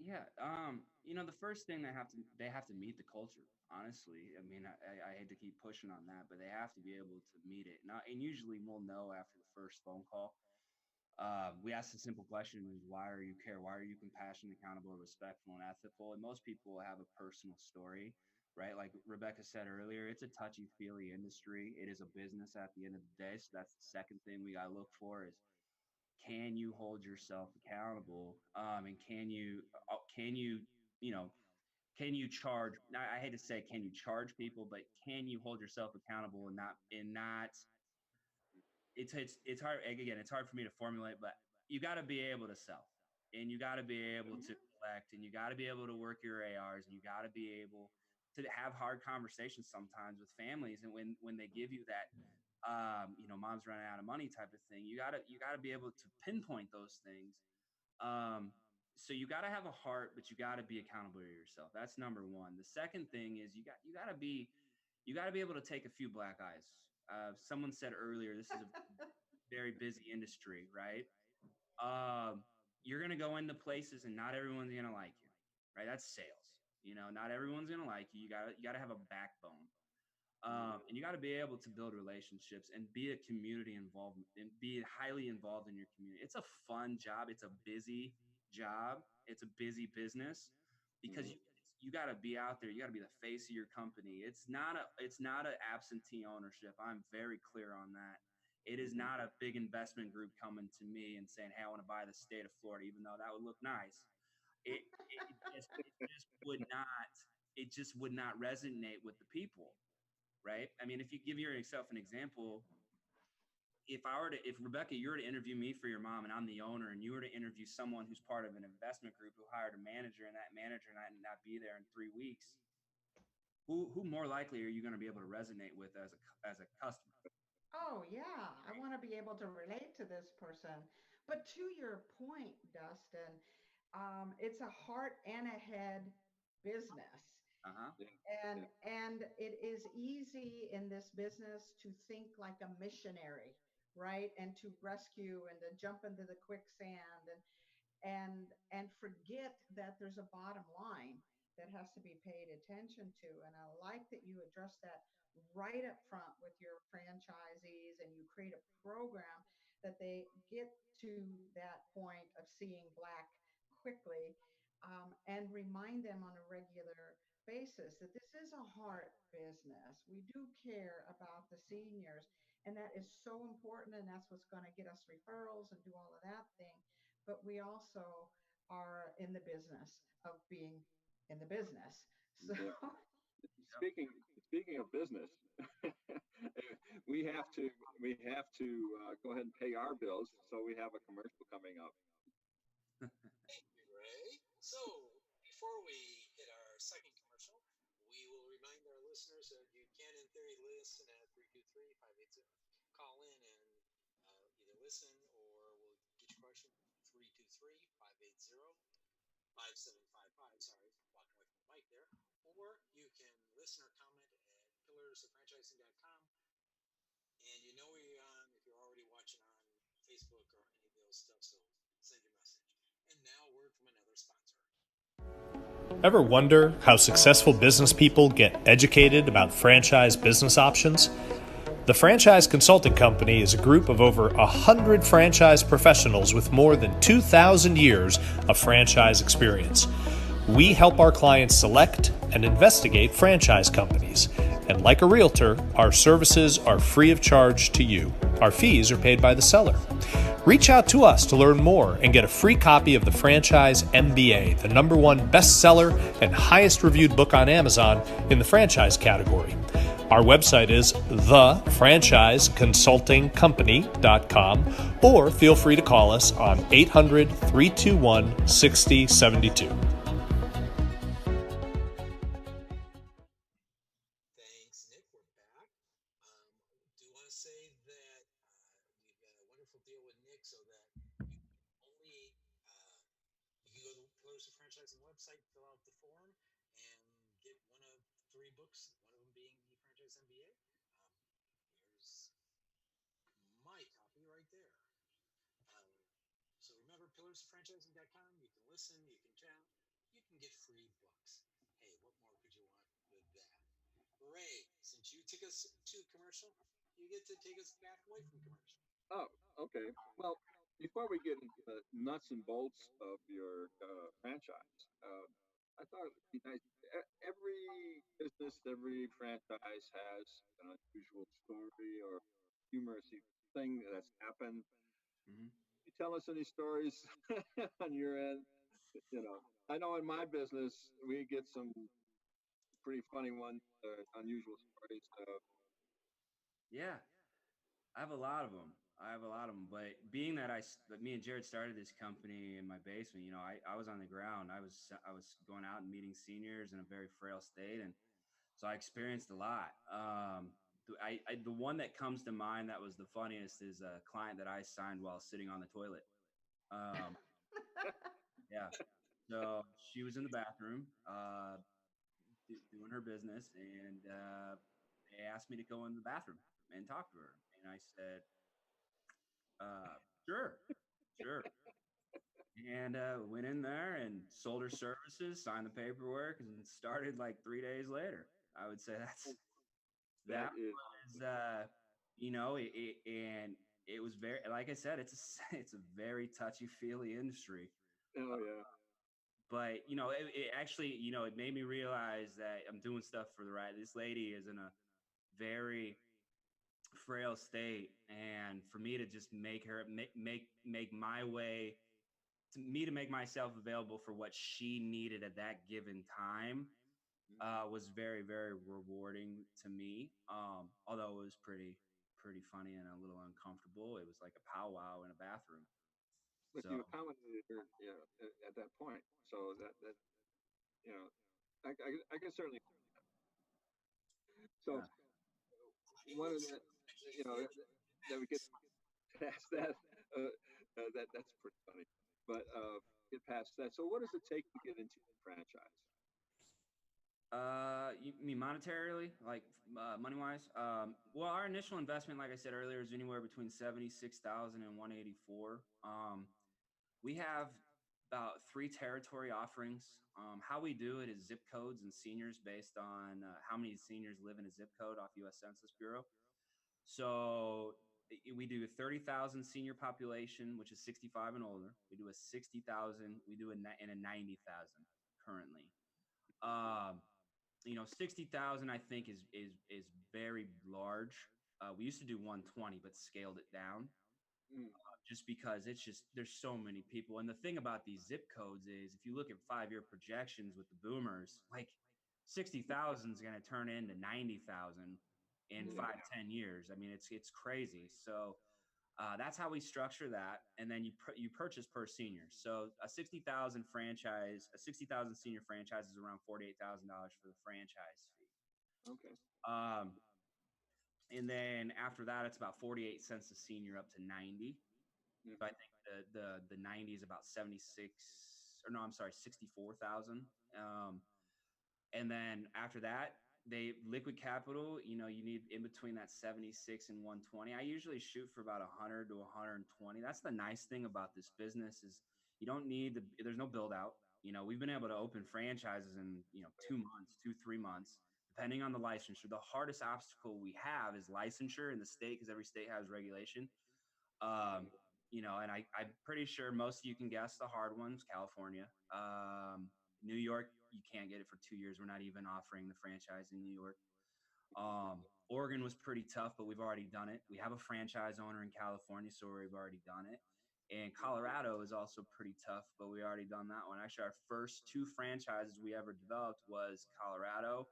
Speaker 6: Yeah, the first thing they have to meet the culture. Honestly, I mean, I hate to keep pushing on that, but they have to be able to meet it. And usually we'll know after the first phone call. We ask the simple question: is why are you care? Why are you compassionate, accountable, respectful, and ethical? And most people have a personal story, right? Like Rebecca said earlier, it's a touchy-feely industry. It is a business at the end of the day. So that's the second thing we gotta look for is, can you hold yourself accountable? And can you charge? I hate to say, can you charge people, but can you hold yourself accountable and not? It's hard. Again, it's hard for me to formulate, but you got to be able to sell, and you got to be able to collect, and you got to be able to work your ARs, and you got to be able to have hard conversations sometimes with families, and when they give you that mom's running out of money type of thing, you gotta be able to pinpoint those things. So you gotta have a heart, but you gotta be accountable to yourself. That's number one. The second thing is you gotta be able to take a few black eyes. Someone said earlier, this is a very busy industry, right? You're gonna go into places and not everyone's gonna like you, right? That's sales. Not everyone's gonna like you. You gotta have a backbone. And you got to be able to build relationships and be a community involvement and be highly involved in your community. It's a fun job. It's a busy job. It's a busy business because you get you got to be out there. You got to be the face of your company. It's not a absentee ownership. I'm very clear on that. It is not a big investment group coming to me and saying, "Hey, I want to buy the state of Florida," even though that would look nice. It just would not. It just would not resonate with the people, right? I mean, if you give yourself an example, if Rebecca, you were to interview me for your mom and I'm the owner, and you were to interview someone who's part of an investment group who hired a manager, and that manager not be there in 3 weeks, who more likely are you going to be able to resonate with as a customer?
Speaker 4: Oh, yeah. I want to be able to relate to this person. But to your point, Dustin, it's a heart and a head business.
Speaker 6: Uh-huh.
Speaker 3: Yeah.
Speaker 4: And it is easy in this business to think like a missionary, right? And to rescue and to jump into the quicksand and forget that there's a bottom line that has to be paid attention to. And I like that you address that right up front with your franchisees and you create a program that they get to that point of seeing black quickly, and remind them on a regular basis that this is a heart business. We do care about the seniors, and that is so important, and that's what's going to get us referrals and do all of that thing. But we also are in the business of being in the business. So,
Speaker 3: Yeah. Speaking speaking of business, we have to go ahead and pay our bills. So we have a commercial coming up.
Speaker 2: Thank you, Ray. So, before we hit our second commercial, we will remind our listeners that you can, in theory, listen at 323-580. Call in and either listen or we'll get your question 323-580-5755. Sorry, walking away from the mic there. Or you can listen or comment at pillarsofranchising.com. And you know where you're on if you're already watching on Facebook or any of those stuff, so send your message. And now, a word from another sponsor.
Speaker 9: Ever wonder how successful business people get educated about franchise business options? The Franchise Consulting Company is a group of over 100 franchise professionals with more than 2,000 years of franchise experience. We help our clients select and investigate franchise companies. And like a realtor, our services are free of charge to you. Our fees are paid by the seller. Reach out to us to learn more and get a free copy of the Franchise MBA, the #1 bestseller and highest reviewed book on Amazon in the franchise category. Our website is thefranchiseconsultingcompany.com, or feel free to call us on 800-321-6072.
Speaker 2: Thanks, Nick. We're back. Do want to say that we've got a wonderful deal with Nick so that you can only you can go to the Pillars of Franchising website, fill out the form, and get one of 3 books, one of them being the Franchise MBA. Here's my copy right there. Um, so remember, pillarsofranchising.com. You can listen, you can chat, you can get free books. Hey, what more could you want with that? Ray, since you took us to commercial, you get to take us back away from commercial.
Speaker 3: Oh, okay. Well, before we get into the nuts and bolts of your franchise, I thought it'd be nice. Every business, every franchise has an unusual story or humorous thing that's happened.
Speaker 6: Mm-hmm.
Speaker 3: You tell us any stories on your end? I know in my business we get some pretty funny ones, unusual stories.
Speaker 6: Yeah, I have a lot of them. But being that me and Jared started this company in my basement, I was on the ground. I was going out and meeting seniors in a very frail state, and so I experienced a lot. The one that comes to mind that was the funniest is a client that I signed while sitting on the toilet. Yeah, so she was in the bathroom, doing her business, and they asked me to go in the bathroom and talk to her, and I said, sure, sure. And went in there and sold her services, signed the paperwork, and started like 3 days later. I would say that
Speaker 3: Is
Speaker 6: was, and it was very, like I said, it's a very touchy feely industry.
Speaker 3: oh yeah.
Speaker 6: But it actually, it made me realize that I'm doing stuff for the right. This lady is in a very frail state, and for me to just make her make my way to make myself available for what she needed at that given time was very, very rewarding to me. Although it was pretty funny and a little uncomfortable. It was like a powwow in a bathroom.
Speaker 3: But
Speaker 6: So
Speaker 3: you accommodated her, at that point. So that you know, I can certainly. So one of the, that we get past that, that's pretty funny. But get past that. So what does it take to get into the franchise?
Speaker 6: You mean monetarily, like money wise? Well, our initial investment, like I said earlier, is anywhere between 76,000 and 184. We have about 3 territory offerings. How we do it is zip codes and seniors based on how many seniors live in a zip code off U.S. Census Bureau. So we do a 30,000 senior population, which is 65 and older. We do a 60,000. We do in a 90,000 currently. 60,000 I think is very large. We used to do 120, but scaled it down just because there's so many people. And the thing about these zip codes is, if you look at 5-year projections with the boomers, like 60,000 is going to turn into 90,000 in 5-10 years. I mean, it's crazy. So that's how we structure that, and then you purchase per senior. So a 60,000 franchise, a 60,000 senior franchise is around $48,000 for the franchise fee.
Speaker 3: Okay.
Speaker 6: And then after that, it's about 48 cents a senior up to 90. So I think the 90 is about 64,000. And then after that, liquid capital, you need in between that 76 and 120. I usually shoot for about 100 to 120. That's the nice thing about this business is you don't need there's no build out. We've been able to open franchises in, 2 months, 3 months, depending on the licensure. The hardest obstacle we have is licensure in the state, because every state has regulation. And I'm pretty sure most of you can guess the hard ones. California, New York, you can't get it for 2 years. We're not even offering the franchise in New York. Oregon was pretty tough, but we've already done it. We have a franchise owner in California, so we've already done it. And Colorado is also pretty tough, but we already done that one. Actually, our first 2 franchises we ever developed was Colorado,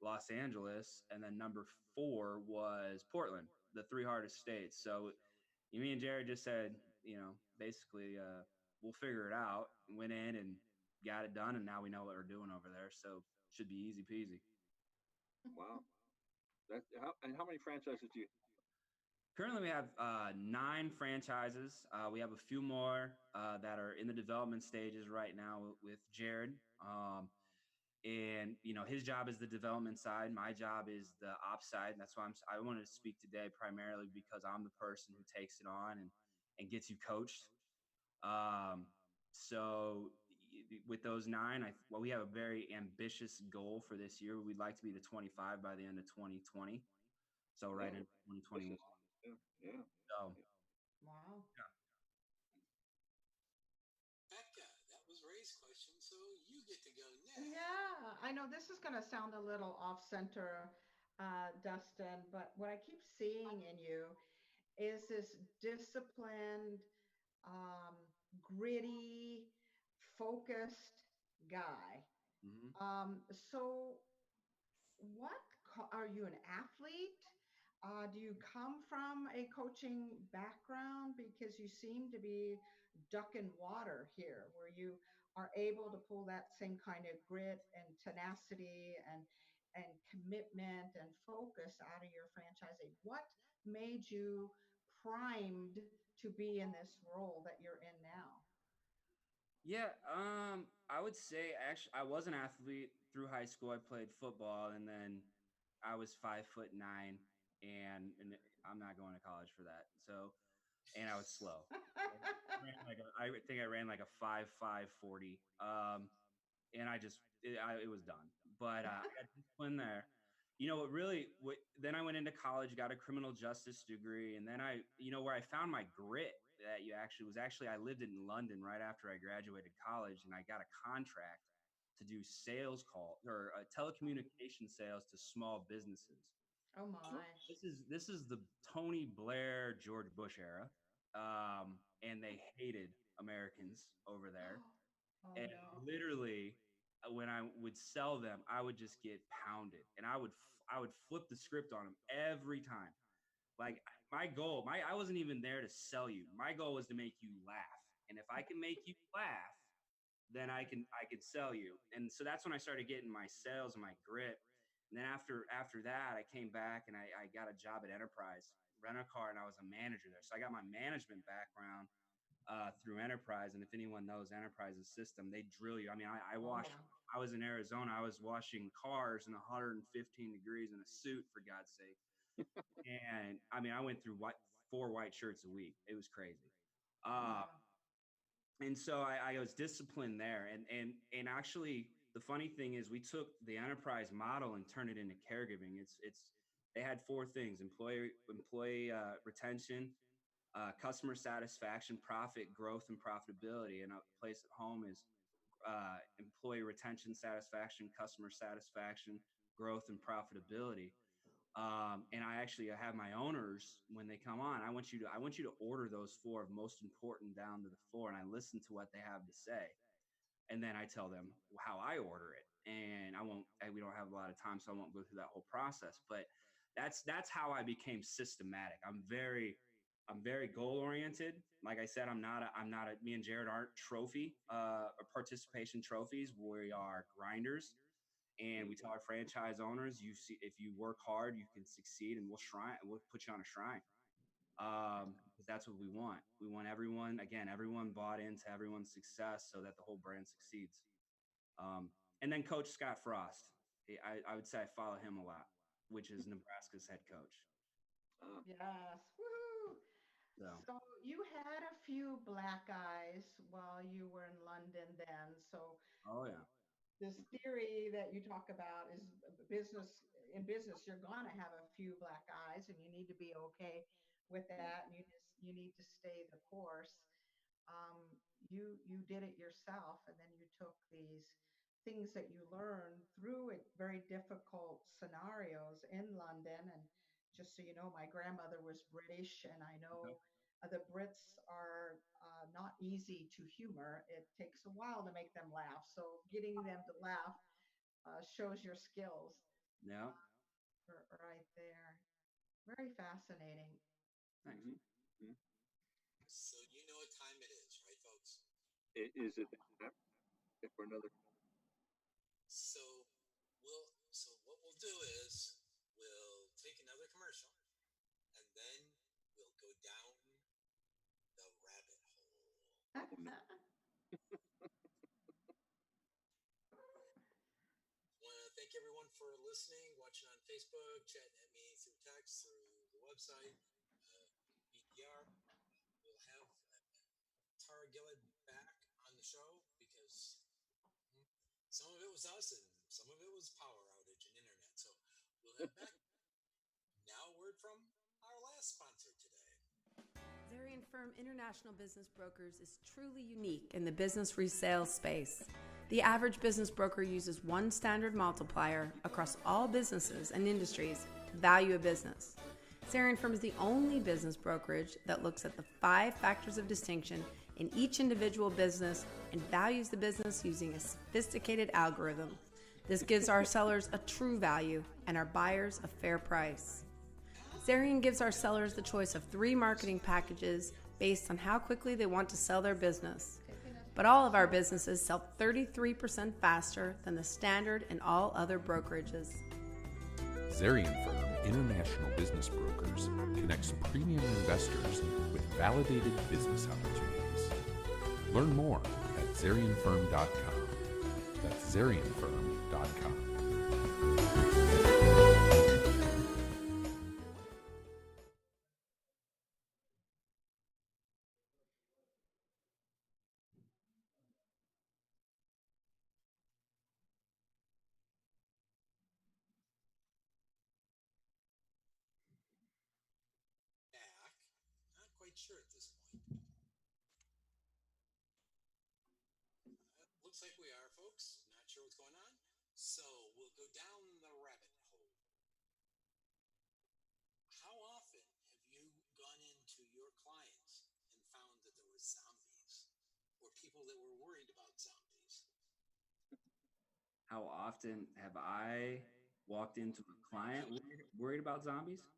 Speaker 6: Los Angeles, and then number 4 was Portland, the 3 hardest states. So me and Jared just said, basically, we'll figure it out. Went in and got it done, and now we know what we're doing over there. So should be easy peasy.
Speaker 3: Wow. How many franchises do you?
Speaker 6: Currently, we have 9 franchises. We have a few more that are in the development stages right now with Jared. And his job is the development side. My job is the ops side. And that's why I wanted to speak today primarily because I'm the person who takes it on and gets you coached. So with those 9, we have a very ambitious goal for this year. We'd like to be to 25 by the end of 2020. So right in 2021.
Speaker 3: Yeah.
Speaker 6: So,
Speaker 4: Wow.
Speaker 6: Yeah.
Speaker 2: Becca, that was Ray's question, so you get to go next.
Speaker 4: Yeah, I know this is going to sound a little off center, Dustin, but what I keep seeing in you is this disciplined, um, gritty, focused guy.
Speaker 6: Mm-hmm.
Speaker 4: So, are you an athlete? Do you come from a coaching background? Because you seem to be ducking water here, where you are able to pull that same kind of grit and tenacity and commitment and focus out of your franchisee. What made you primed to be in this role that you're in now?
Speaker 6: Yeah, I would say actually I was an athlete through high school. I played football, and then I was 5'9", and I'm not going to college for that. So, and I was slow. I think I ran like a 5'5" 40. And it was done. But I got discipline there. Then I went into college, got a criminal justice degree, and then where I found my grit that you actually I lived in London right after I graduated college, and I got a contract to do sales call or telecommunication sales to small businesses.
Speaker 4: Oh my.
Speaker 6: This is the Tony Blair, George Bush era, and they hated Americans over there.
Speaker 4: Oh
Speaker 6: And
Speaker 4: no.
Speaker 6: literally, when I would sell them, I would just get pounded, and I would flip the script on them every time. Like my goal, I wasn't even there to sell you. My goal was to make you laugh, and if I can make you laugh, then I can sell you. And so that's when I started getting my sales and my grit. And then after that, I came back and I got a job at Enterprise Rent a Car, and I was a manager there. So I got my management background through Enterprise. And if anyone knows Enterprise's system, they drill you. I mean, I washed. I was in Arizona. I was washing cars in 115 degrees in a suit, for God's sake. And I mean, I went through 4 white shirts a week. It was crazy. And so I was disciplined there. And actually, the funny thing is, we took the Enterprise model and turned it into caregiving. They had 4 things: employee retention, customer satisfaction, profit, growth, and profitability. And a place at home is employee retention, satisfaction, customer satisfaction, growth, and profitability. And I have my owners, when they come on, I want you to order those 4 of most important down to the floor, and I listen to what they have to say, and then I tell them how I order it. And we don't have a lot of time, so I won't go through that whole process. But that's how I became systematic. I'm very goal oriented. Like I said, me and Jared aren't trophy or participation trophies. We are grinders. And we tell our franchise owners, if you work hard, you can succeed, and we'll put you on a shrine. Because that's what we want. We want everyone bought into everyone's success so that the whole brand succeeds. And then Coach Scott Frost, I would say I follow him a lot, which is Nebraska's head coach.
Speaker 4: Yes. Woohoo. So you had a few black eyes while you were in London then. So
Speaker 6: Oh yeah.
Speaker 4: This theory that you talk about is in business you're going to have a few black eyes, and you need to be okay with that, and you need to stay the course. um, you did it yourself, and then you took these things that you learned through it, very difficult scenarios in London. And just so you know, my grandmother was British, and I know the Brits are not easy to humor. It takes a while to make them laugh. So getting them to laugh shows your skills.
Speaker 6: Yeah.
Speaker 4: Right there. Very fascinating.
Speaker 6: Thanks.
Speaker 3: Mm-hmm.
Speaker 2: So you know what time it is, right, folks?
Speaker 3: Is it for another?
Speaker 2: So what we'll do is we'll take another commercial, and then we'll go down the rabbit hole. Want to thank everyone for listening, watching on Facebook, chatting at me through text, through the website, BDR. We'll have Tara Gillett back on the show because some of it was us and some of it was power outage and internet. So we'll have back. Now a word from our last sponsor today.
Speaker 10: Zarian Firm International Business Brokers is truly unique in the business resale space. The average business broker uses one standard multiplier across all businesses and industries to value a business. Zarian Firm is the only business brokerage that looks at the 5 factors of distinction in each individual business and values the business using a sophisticated algorithm. This gives our sellers a true value and our buyers a fair price. Zarian gives our sellers the choice of 3 marketing packages based on how quickly they want to sell their business. But all of our businesses sell 33% faster than the standard in all other brokerages.
Speaker 11: Zarian Firm International Business Brokers connects premium investors with validated business opportunities. Learn more at ZarianFirm.com. That's ZarianFirm.com.
Speaker 2: Not quite sure at this point. looks like we are, folks. Not sure what's going on. So we'll go down the rabbit hole. How often have you gone into your clients and found that there were zombies or people that were worried about zombies?
Speaker 6: How often have I walked into a client worried about zombies?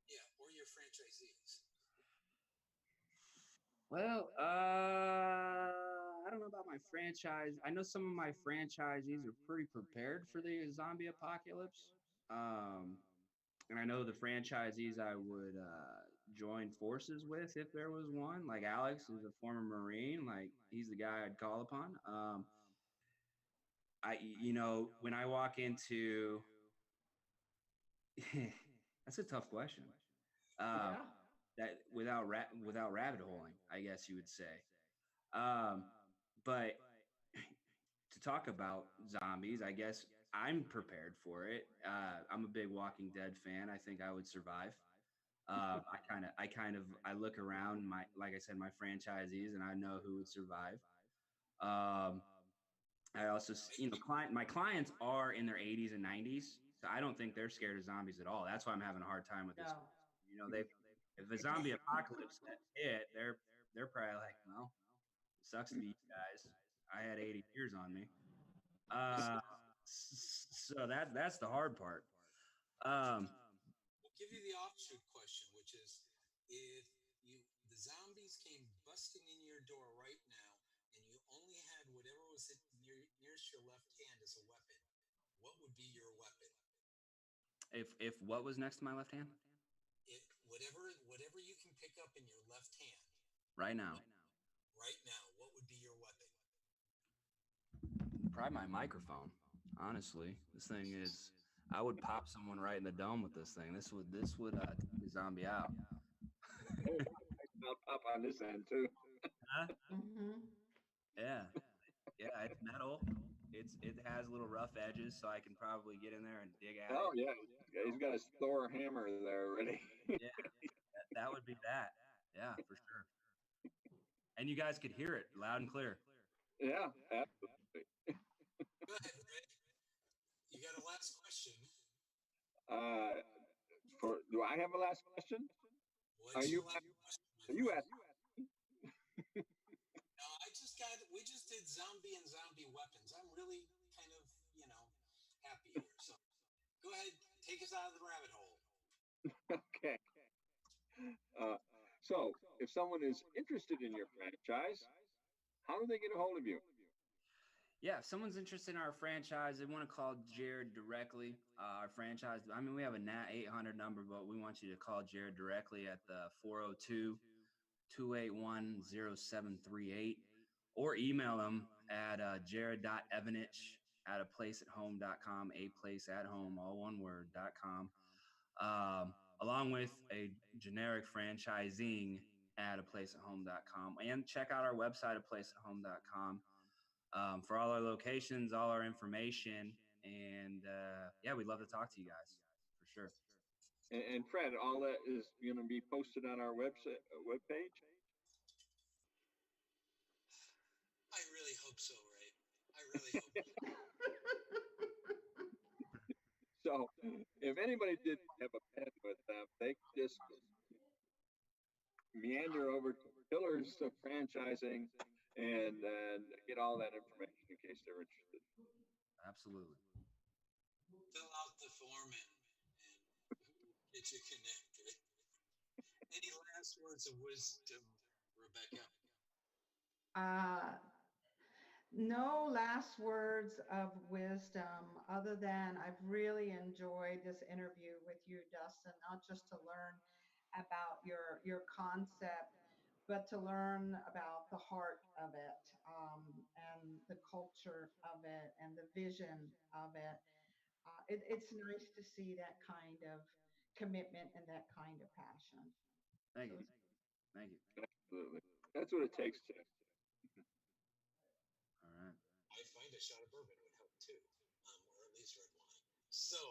Speaker 2: Yeah, or your franchisees.
Speaker 6: Well, I don't know about my franchise. I know some of my franchisees are pretty prepared for the zombie apocalypse. And I know the franchisees I would join forces with if there was one. Like Alex is a former Marine. Like he's the guy I'd call upon. When I walk into, that's a tough question.
Speaker 4: Yeah.
Speaker 6: That without rabbit holing, I guess you would say. But to talk about zombies, I guess I'm prepared for it. I'm a big Walking Dead fan. I think I would survive. I look around like I said, my franchisees, and I know who would survive. I also, my clients are in their 80s and 90s, so I don't think they're scared of zombies at all. That's why I'm having a hard time with this.
Speaker 4: No.
Speaker 6: If a zombie apocalypse hit, they're probably like, well, it sucks to be you guys. I had 80 years on me. So that's the hard part.
Speaker 2: We'll give you the offshoot question, which is, if the zombies came busting in your door right now, and you only had whatever was nearest your left hand as a weapon, what would be your weapon?
Speaker 6: If what was next to my left hand?
Speaker 2: Whatever you can pick up in your left hand.
Speaker 6: Right now.
Speaker 2: Right now, what would be your weapon?
Speaker 6: Probably my microphone. Honestly, this thing is. I would pop someone right in the dome with this thing. This would take the zombie out.
Speaker 3: I'll pop on this end too.
Speaker 6: Huh?
Speaker 4: Mm-hmm.
Speaker 6: Yeah, it's metal. It has little rough edges, so I can probably get in there and dig at
Speaker 3: Oh
Speaker 6: it.
Speaker 3: yeah, he's got a Thor hammer there already.
Speaker 6: Yeah, that would be that. Yeah, for sure. And you guys could hear it loud and clear.
Speaker 3: Yeah, absolutely.
Speaker 2: Go ahead, Red. You got a last question.
Speaker 3: Do I have a last question?
Speaker 2: What's your last question?
Speaker 3: Are you asking?
Speaker 2: No, we just did zombie and zombie weapons. I'm really kind of, happy here. So go ahead, take us out of the rabbit hole.
Speaker 3: Okay. So if someone is interested in your franchise, how do they get a hold of you?
Speaker 6: Yeah, if someone's interested in our franchise, they want to call Jared directly. Our franchise, we have a NAT 800 number, but we want you to call Jared directly at the 402-281-0738, or email him at jared.evanich@aplaceathome.com, aplaceathome, all one word, .com, along with a generic franchising at aplaceathome.com, and check out our website, aplaceathome.com. For all our locations, all our information, and we'd love to talk to you guys for sure.
Speaker 3: And Fred, all that is going to be posted on our website webpage.
Speaker 2: I really hope so, Ray. I really hope so.
Speaker 3: So, if anybody did have a pen with them, they just meander over to Pillars of Franchising and get all that information in case they're interested.
Speaker 6: Absolutely.
Speaker 2: Fill out the form and get you connected. Any last words of wisdom, Rebecca?
Speaker 4: No last words of wisdom other than I've really enjoyed this interview with you, Dustin, not just to learn about your concept, but to learn about the heart of it, and the culture of it and the vision of it. It's nice to see that kind of commitment and that kind of passion.
Speaker 6: Thank you.
Speaker 3: Absolutely. That's what it takes to.
Speaker 6: All right.
Speaker 2: I find a shot of bourbon would help too, or at least red wine. So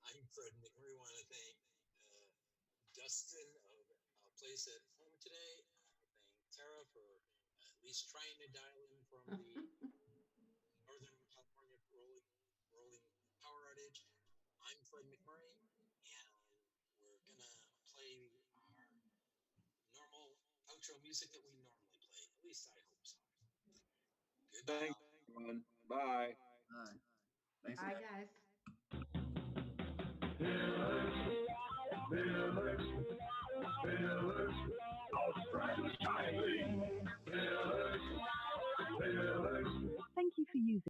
Speaker 2: I'm Fred McMurray. Want to thank Dustin of Place at Home today. Thank Tara for at least trying to dial in from the Heritage. I'm Fred McMurray, and we're going to play our normal outro music that we normally play. At least I hope so. Goodbye.
Speaker 3: Thanks, everyone. Bye.
Speaker 6: Thanks.
Speaker 4: Bye, guys.
Speaker 12: Felix, our friends kindly. Felix,